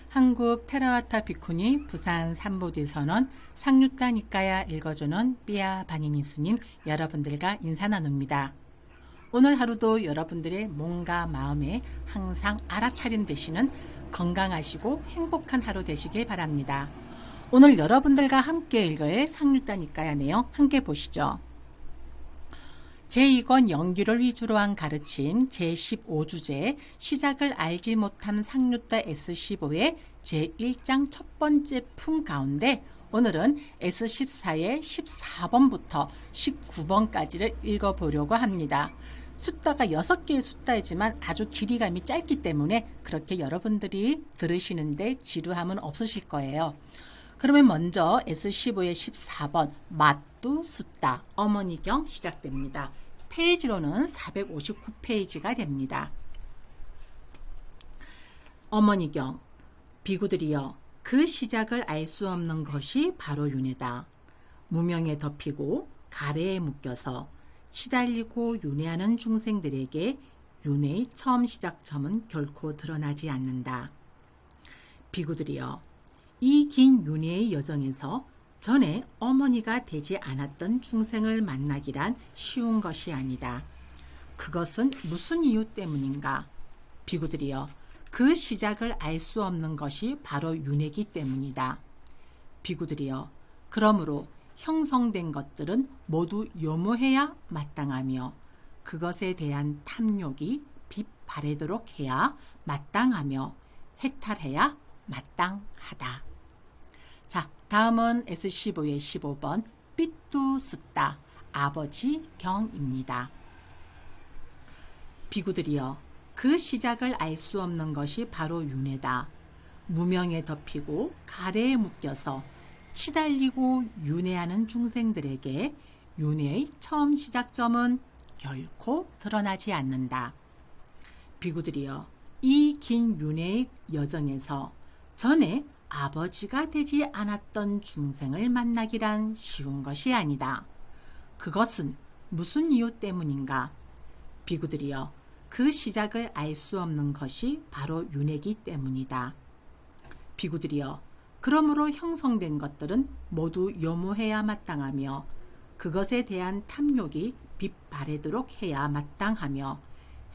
한국 테라와타 비쿠니 부산 삼보디선언 상류따 니까야 읽어주는 삐아 바니니 스님 여러분들과 인사 나눕니다. 오늘 하루도 여러분들의 몸과 마음에 항상 알아차림 되시는 건강하시고 행복한 하루 되시길 바랍니다. 오늘 여러분들과 함께 읽을 상류따 니까야 내용 함께 보시죠. 제2권 영규를 위주로 한 가르침 제15주제 시작을 알지 못한 상류따 S15의 제1장 첫 번째 품 가운데 오늘은 S14의 14번부터 19번까지를 읽어보려고 합니다. 숫자가 6개의 숫자이지만 아주 길이감이 짧기 때문에 그렇게 여러분들이 들으시는데 지루함은 없으실 거예요. 그러면 먼저 S15의 14번 맛두 숫자 어머니경 시작됩니다. 페이지로는 459페이지가 됩니다. 어머니경 비구들이여 그 시작을 알 수 없는 것이 바로 윤회다. 무명에 덮이고 가래에 묶여서 시달리고 윤회하는 중생들에게 윤회의 처음 시작점은 결코 드러나지 않는다. 비구들이여 이 긴 윤회의 여정에서 전에 어머니가 되지 않았던 중생을 만나기란 쉬운 것이 아니다. 그것은 무슨 이유 때문인가? 비구들이여 그 시작을 알 수 없는 것이 바로 윤회이기 때문이다. 비구들이여 그러므로 형성된 것들은 모두 요모해야 마땅하며 그것에 대한 탐욕이 빛바래도록 해야 마땅하며 해탈해야 마땅하다. 자, 다음은 S15의 15번 삐뚜 숫다 아버지 경입니다. 비구들이여 그 시작을 알 수 없는 것이 바로 윤회다. 무명에 덮이고 가래에 묶여서 치달리고 윤회하는 중생들에게 윤회의 처음 시작점은 결코 드러나지 않는다. 비구들이여 이 긴 윤회의 여정에서 전에 아버지가 되지 않았던 중생을 만나기란 쉬운 것이 아니다. 그것은 무슨 이유 때문인가? 비구들이여 그 시작을 알 수 없는 것이 바로 윤회이기 때문이다. 비구들이여 그러므로 형성된 것들은 모두 요모해야 마땅하며 그것에 대한 탐욕이 빛바래도록 해야 마땅하며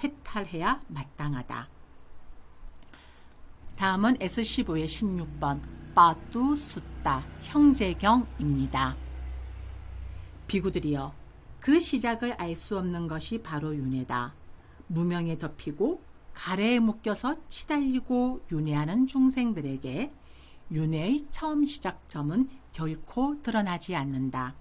해탈해야 마땅하다. 다음은 S15의 16번 빠뚜 숫다 형제경입니다. 비구들이여 그 시작을 알 수 없는 것이 바로 윤회다. 무명에 덮이고 가래에 묶여서 치달리고 윤회하는 중생들에게 윤회의 처음 시작점은 결코 드러나지 않는다.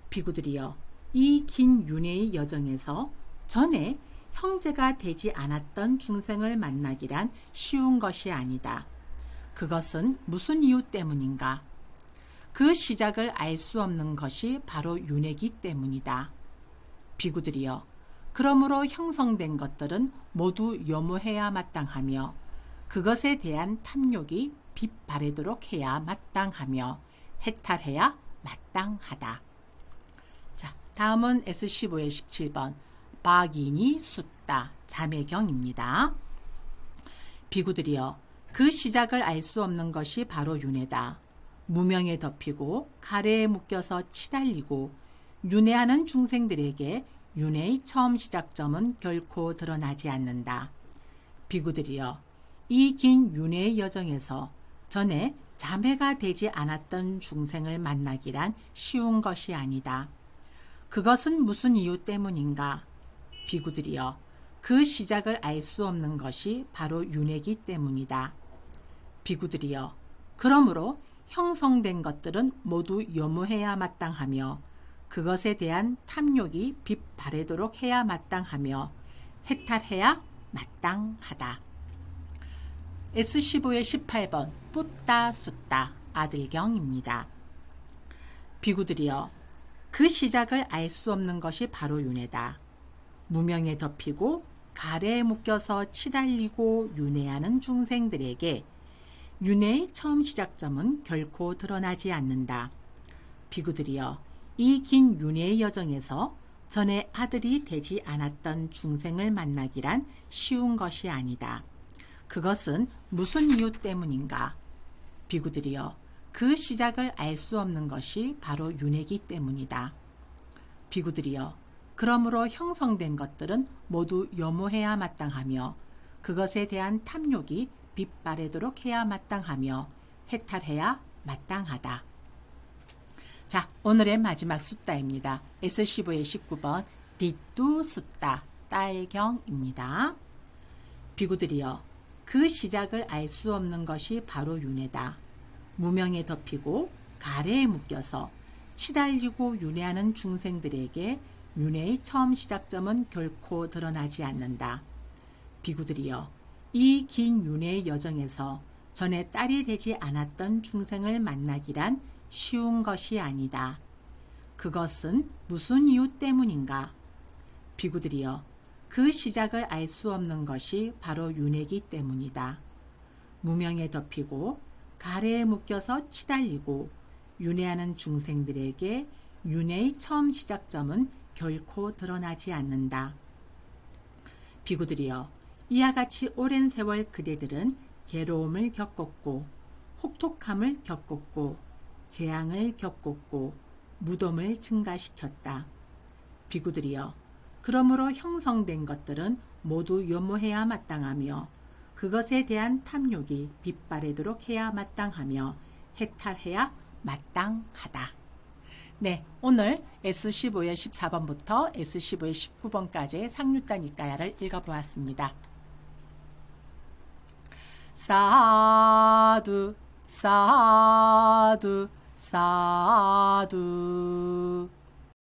비구들이여 이 긴 윤회의 여정에서 전에 형제가 되지 않았던 중생을 만나기란 쉬운 것이 아니다. 그것은 무슨 이유 때문인가? 그 시작을 알 수 없는 것이 바로 윤회이기 때문이다. 비구들이여 그러므로 형성된 것들은 모두 요모해야 마땅하며 그것에 대한 탐욕이 빛바래도록 해야 마땅하며 해탈해야 마땅하다. 자, 다음은 S15의 17번 박인이 숫다 자매경입니다. 비구들이여 그 시작을 알 수 없는 것이 바로 윤회다. 무명에 덮이고 가래에 묶여서 치달리고 윤회하는 중생들에게 윤회의 처음 시작점은 결코 드러나지 않는다. 비구들이여 이 긴 윤회의 여정에서 전에 자매가 되지 않았던 중생을 만나기란 쉬운 것이 아니다. 그것은 무슨 이유 때문인가? 비구들이여 그 시작을 알 수 없는 것이 바로 윤회이기 때문이다. 비구들이여 그러므로 형성된 것들은 모두 요모해야 마땅하며 그것에 대한 탐욕이 빛바래도록 해야 마땅하며 해탈해야 마땅하다. S15의 18번 뿌따 숫다 아들경입니다. 비구들이여 그 시작을 알 수 없는 것이 바로 윤회다. 무명에 덮이고 가래에 묶여서 치달리고 윤회하는 중생들에게 윤회의 처음 시작점은 결코 드러나지 않는다. 비구들이여 이 긴 윤회의 여정에서 전에 아들이 되지 않았던 중생을 만나기란 쉬운 것이 아니다. 그것은 무슨 이유 때문인가? 비구들이여, 그 시작을 알 수 없는 것이 바로 윤회이기 때문이다. 비구들이여, 그러므로 형성된 것들은 모두 염호해야 마땅하며 그것에 대한 탐욕이 빛바래도록 해야 마땅하며 해탈해야 마땅하다. 자, 오늘의 마지막 숫다입니다. S15의 19번 뒷두 숫다 딸경입니다. 비구들이여, 그 시작을 알 수 없는 것이 바로 윤회다. 무명에 덮이고 가래에 묶여서 치달리고 윤회하는 중생들에게 윤회의 처음 시작점은 결코 드러나지 않는다. 비구들이여, 이 긴 윤회의 여정에서 전에 딸이 되지 않았던 중생을 만나기란 쉬운 것이 아니다. 그것은 무슨 이유 때문인가? 비구들이여, 그 시작을 알 수 없는 것이 바로 윤회이기 때문이다. 무명에 덮이고 가래에 묶여서 치달리고 윤회하는 중생들에게 윤회의 처음 시작점은 결코 드러나지 않는다. 비구들이여, 이와 같이 오랜 세월 그대들은 괴로움을 겪었고 혹독함을 겪었고 재앙을 겪었고 무덤을 증가시켰다. 비구들이여, 그러므로 형성된 것들은 모두 염호해야 마땅하며 그것에 대한 탐욕이 빛바래도록 해야 마땅하며 해탈해야 마땅하다. 네, 오늘 S15의 14번부터 S15의 19번까지의 상류다 니까야를 읽어보았습니다. 사두 사두 사두